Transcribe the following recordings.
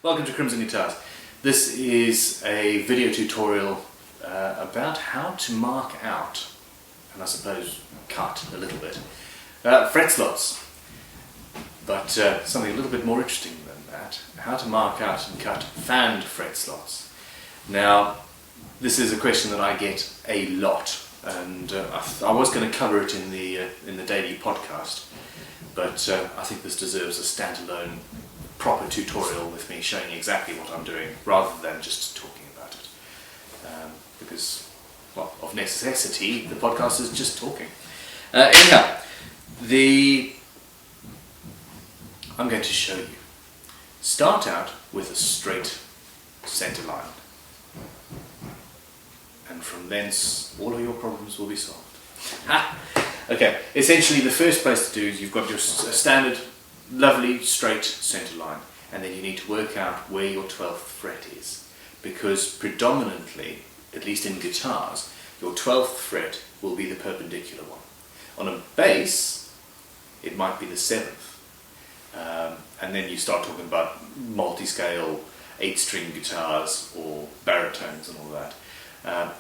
Welcome to Crimson Guitars. This is a video tutorial about how to mark out, and I suppose cut a little bit, fret slots. But something a little bit more interesting than that, how to mark out and cut fanned fret slots. Now, this is a question that I get a lot, and I was going to cover it in the daily podcast, but I think this deserves a standalone proper tutorial with me showing exactly what I'm doing rather than just talking about it, because, well, of necessity the podcast is just talking. Anyhow, I'm going to show you. Start out with a straight center line, and from thence all of your problems will be solved. Okay, essentially the first place to do is you've got your standard lovely straight center line, and then you need to work out where your 12th fret is, because predominantly, at least in guitars, your 12th fret will be the perpendicular one. On a bass it might be the 7th, and then you start talking about multi-scale 8-string guitars or baritones and all that.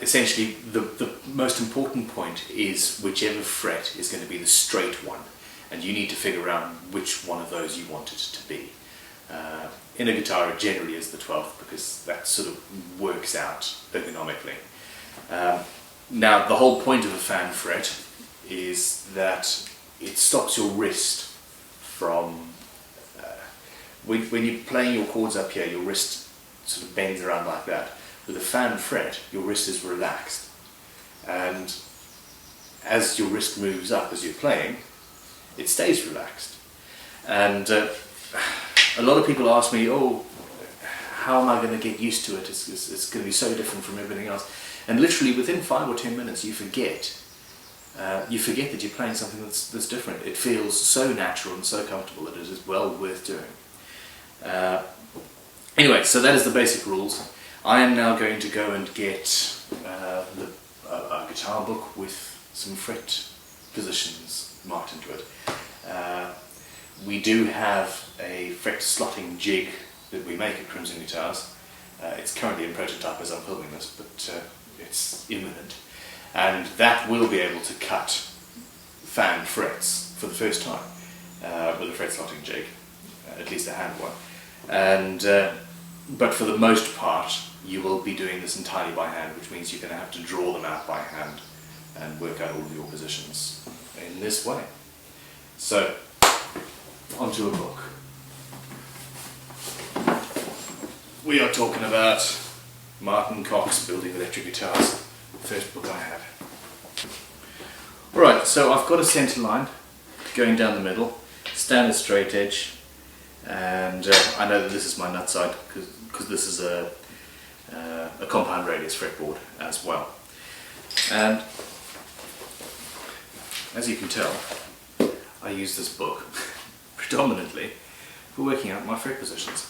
Essentially the most important point is whichever fret is going to be the straight one, and you need to figure out which one of those you want it to be. In a guitar it generally is the 12th, because that sort of works out ergonomically. Now, the whole point of a fan fret is that it stops your wrist from, when you're playing your chords up here, your wrist sort of bends around like that. With a fan fret, your wrist is relaxed, and as your wrist moves up as you're playing, it stays relaxed. And a lot of people ask me, oh, how am I going to get used to it? It's going to be so different from everything else. And literally within 5 or 10 minutes you forget that you're playing something that's different. It feels so natural and so comfortable that it is well worth doing. Anyway, so that is the basic rules. I am now going to go and get a guitar book with some fret positions marked into it. We do have a fret slotting jig that we make at Crimson Guitars. It's currently in prototype as I'm filming this, but it's imminent. And that will be able to cut fanned frets for the first time with a fret slotting jig, at least a hand one. And but for the most part, you will be doing this entirely by hand, which means you're going to have to draw them out by hand and work out all of your positions in this way. So, onto a book. We are talking about Martin Koch's Building Electric Guitars, the first book I have. Alright, so I've got a centre line going down the middle, standard straight edge, and I know that this is my nut side because this is a compound radius fretboard as well. And as you can tell, I use this book predominantly for working out my fret positions.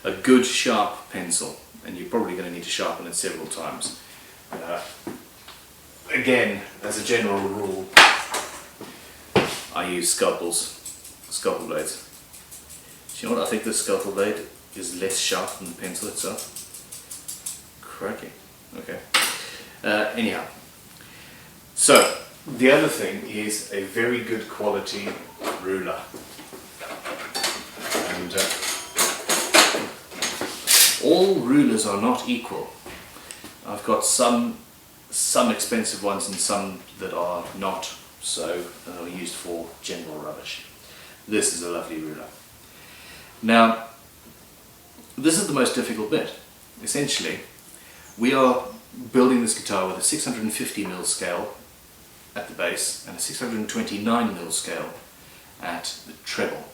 A good sharp pencil, and you're probably going to need to sharpen it several times. Again, as a general rule, I use scalpel blades. Do you know what? I think this scalpel blade is less sharp than the pencil itself. Crikey. Okay. Anyhow, so the other thing is a very good quality ruler, and all rulers are not equal. I've got some expensive ones and some that are not so, that are used for general rubbish. This is a lovely ruler. Now, this is the most difficult bit. Essentially, we are building this guitar with a 650mm scale at the bass and a 629mm scale at the treble,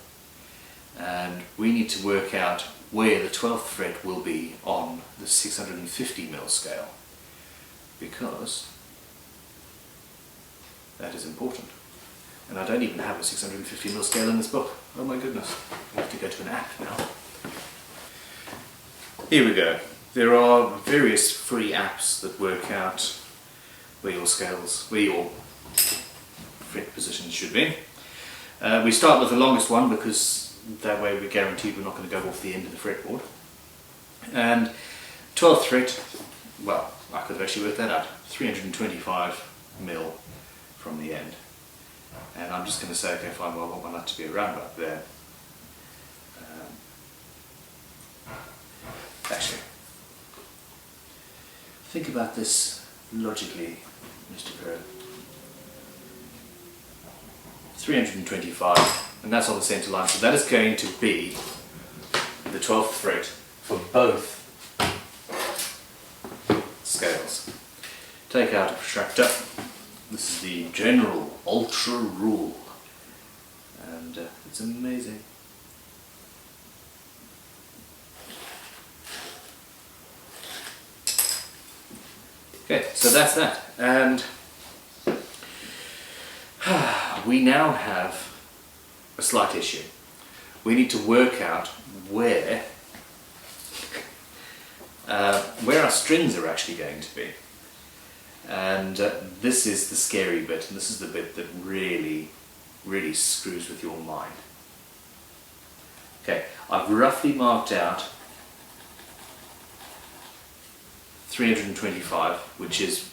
and we need to work out where the 12th fret will be on the 650mm scale, because that is important. And I don't even have a 650mm scale in this book. Oh my goodness, I have to go to an app now. Here we go. There are various free apps that work out where your fret positions should be. We start with the longest one because that way we're guaranteed we're not going to go off the end of the fretboard. And 12th fret, well, I could have actually worked that out, 325 mil from the end. And I'm just going to say, okay, fine, well, I want my nut to be around about there. Actually, think about this logically, Mr. Perot. 325, and that's on the centre line, so that is going to be the 12th fret for both scales. Take out a protractor. This is the general ultra rule, and it's amazing. Okay, so that's that, and we now have a slight issue. We need to work out where our strings are actually going to be, and this is the scary bit, and this is the bit that really screws with your mind. Okay, I've roughly marked out 325, which is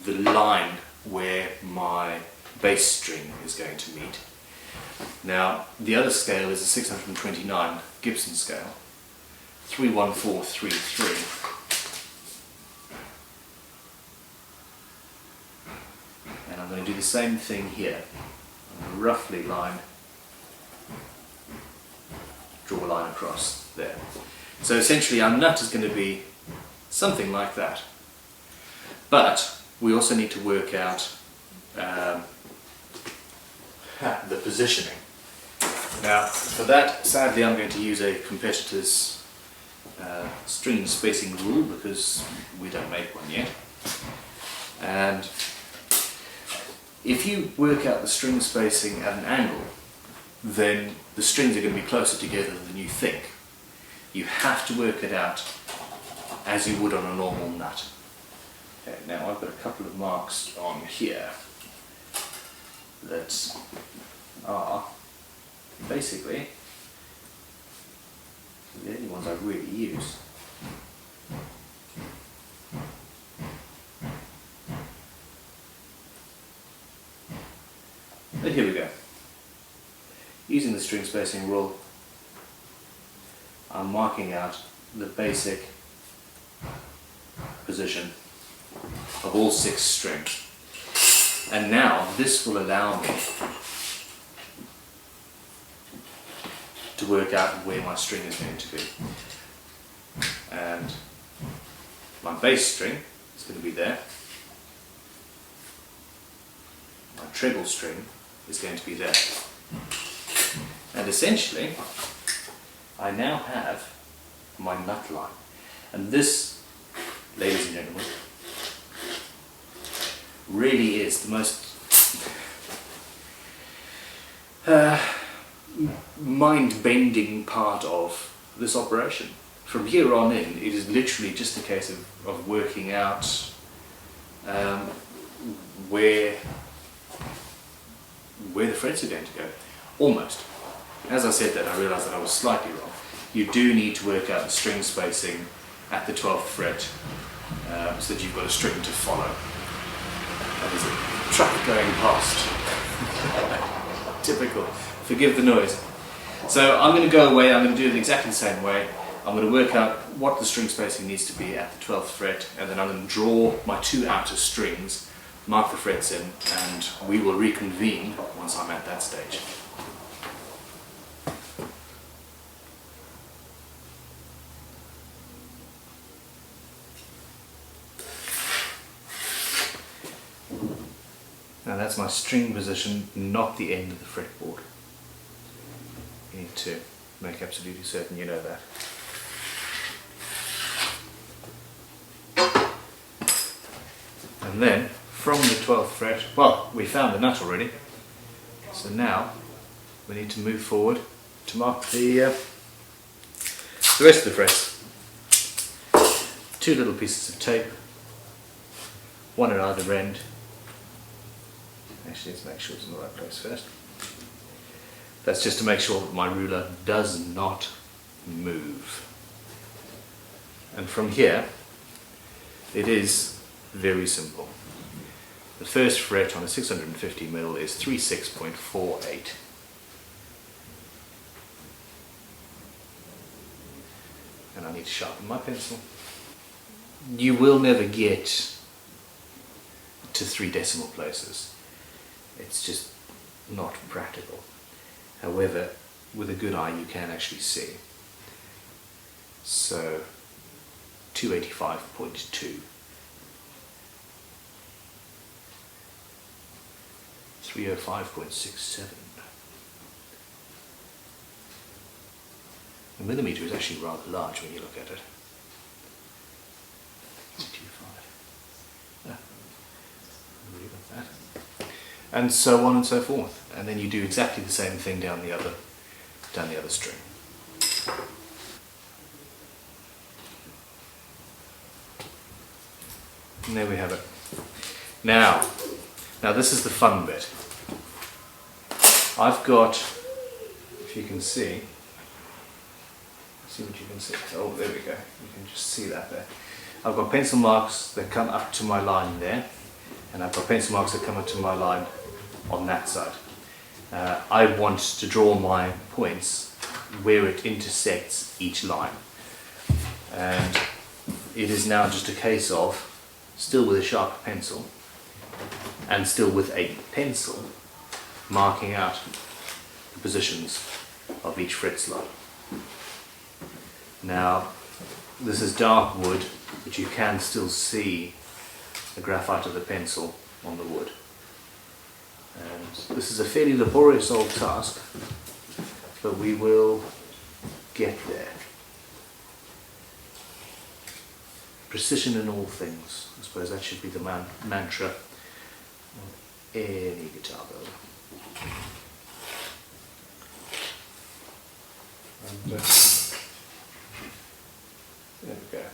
the line where my bass string is going to meet. Now, the other scale is a 629 Gibson scale, 31433. And I'm going to do the same thing here. I'm going to roughly draw a line across there. So essentially our nut is going to be something like that. But we also need to work out the positioning. Now, for that, sadly, I'm going to use a competitor's string spacing rule because we don't make one yet. And if you work out the string spacing at an angle, then the strings are going to be closer together than you think. You have to work it out as you would on a normal nut. Okay, now I've got a couple of marks on here that are basically the only ones I really use. But here we go. Using the string spacing rule, I'm marking out the basic position of all 6 strings. And now this will allow me to work out where my string is going to be. And my bass string is going to be there. My treble string is going to be there. And essentially, I now have my nut line. And this, ladies and gentlemen, really is the most mind-bending part of this operation. From here on in, it is literally just a case of working out where the frets are going to go. Almost. As I said that, I realised that I was slightly wrong. You do need to work out the string spacing at the 12th fret so that you've got a string to follow. And there's a truck going past. Typical. Forgive the noise. So I'm going to go away, I'm going to do it exactly the same way. I'm going to work out what the string spacing needs to be at the 12th fret, and then I'm going to draw my 2 outer strings, mark the frets in, and we will reconvene once I'm at that stage. Now that's my string position, not the end of the fretboard. You need to make absolutely certain you know that. And then, from the 12th fret, well, we found the nut already, so now we need to move forward to mark the rest of the frets. 2 little pieces of tape, 1 at either end. Actually, let's make sure it's in the right place first. That's just to make sure that my ruler does not move. And from here, it is very simple. The first fret on a 650mm is 36.48. And I need to sharpen my pencil. You will never get to 3 decimal places. It's just not practical. However, with a good eye you can actually see. So 285.2, 305.67. The millimetre is actually rather large when you look at it. 325. Really got that. And so on and so forth. And then you do exactly the same thing down the other string. And there we have it. Now this is the fun bit. I've got, if you can see what you can see. Oh, there we go. You can just see that there. I've got pencil marks that come up to my line there, and I've got pencil marks that come up to my line on that side. I want to draw my points where it intersects each line. And it is now just a case of, still with a sharp pencil, and still with a pencil, marking out the positions of each fret slot. Now, this is dark wood, but you can still see the graphite of the pencil on the wood. And this is a fairly laborious old task, but we will get there. Precision in all things. I suppose that should be the mantra of any guitar builder. And, there we go.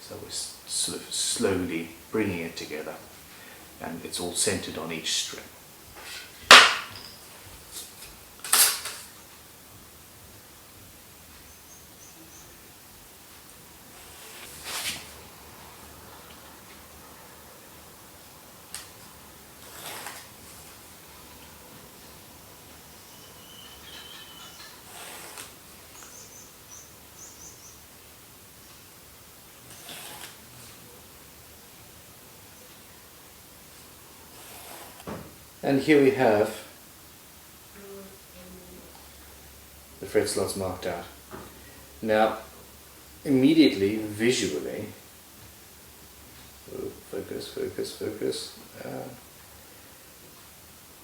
So we're sort of slowly bringing it together, and it's all centered on each string. And here we have the fret slots marked out. Now, immediately, visually, focus,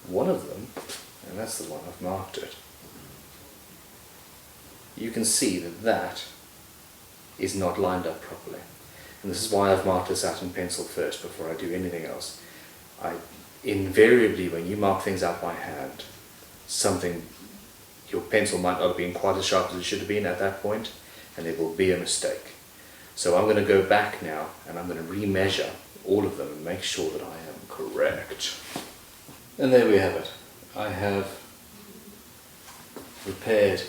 one of them, and that's the one I've marked it, you can see that that is not lined up properly. And this is why I've marked this out in pencil first before I do anything else. Invariably, when you mark things out by hand, your pencil might not have been quite as sharp as it should have been at that point, and there will be a mistake. So I'm going to go back now, and I'm going to remeasure all of them and make sure that I am correct. And there we have it. I have repaired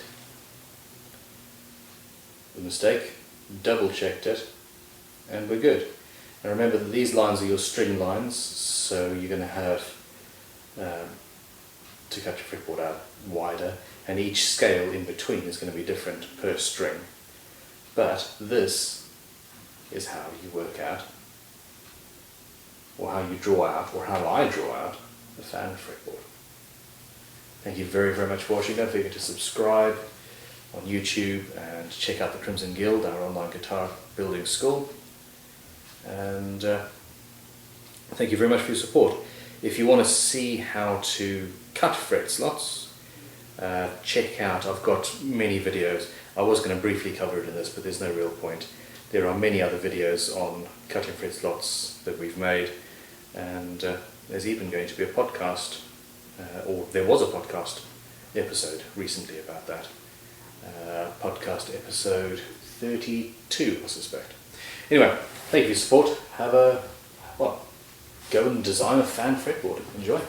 the mistake, double checked it, and we're good. And remember that these lines are your string lines, so you're going to have to cut your fretboard out wider, and each scale in between is going to be different per string. But this is how you work out, or how you draw out, or how I draw out the fan fretboard. Thank you very, very much for watching. Don't forget to subscribe on YouTube and check out the Crimson Guild, our online guitar building school. And thank you very much for your support. If you want to see how to cut fret slots, check out, I've got many videos. I was going to briefly cover it in this, but there's no real point. There are many other videos on cutting fret slots that we've made, and there's even going to be a podcast, or there was a podcast episode recently about that. Podcast episode 32, I suspect. Anyway, thank you for your support. Go and design a fan fretboard. Enjoy.